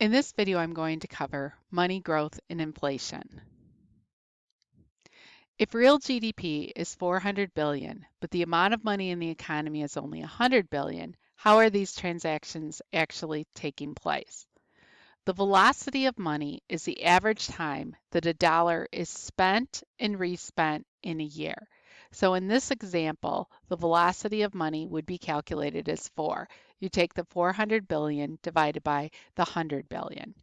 In this video, I'm going to cover money growth and inflation. If real GDP is 400 billion, but the amount of money in the economy is only 100 billion, how are these transactions actually taking place? The velocity of money is the average time that a dollar is spent and respent in a year. So in this example, the velocity of money would be calculated as 4. You take the 400 billion divided by the 100 billion.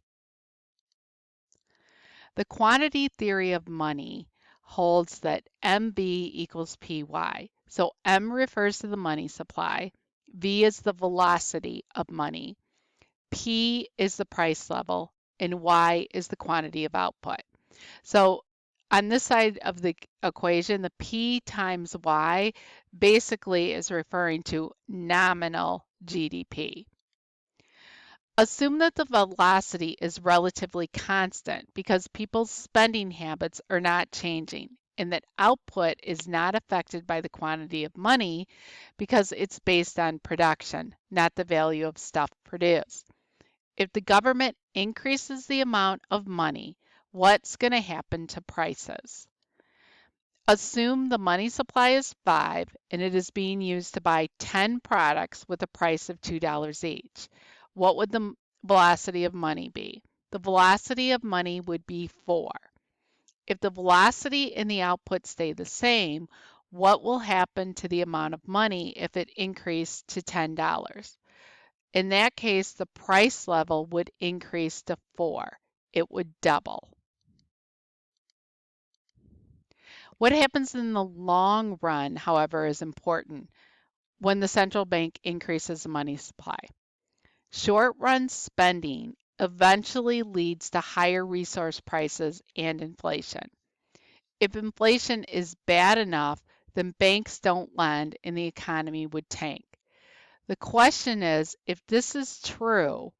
The quantity theory of money holds that MB equals PY. So M refers to the money supply, V is the velocity of money, P is the price level, and Y is the quantity of output. So on this side of the equation, the P times Y basically is referring to nominal GDP. Assume that the velocity is relatively constant because people's spending habits are not changing and that output is not affected by the quantity of money because it's based on production, not the value of stuff produced. If the government increases the amount of money, what's going to happen to prices? Assume the money supply is 5 and it is being used to buy 10 products with a price of $2 each. What would the velocity of money be? The velocity of money would be 4. If the velocity and the output stay the same, what will happen to the amount of money if it increased to $10? In that case, the price level would increase to 4. It would double. What happens in the long run, however, is important when the central bank increases the money supply. Short-run spending eventually leads to higher resource prices and inflation. If inflation is bad enough, then banks don't lend and the economy would tank. The question is, if this is true,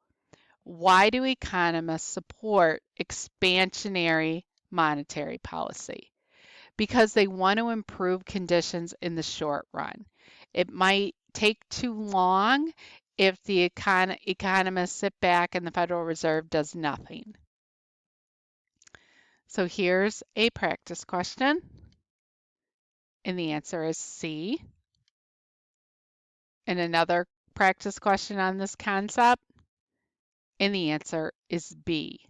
why do economists support expansionary monetary policy? Because they want to improve conditions in the short run. It might take too long if the economists sit back and the Federal Reserve does nothing. So here's a practice question, and the answer is C. And another practice question on this concept, and the answer is B.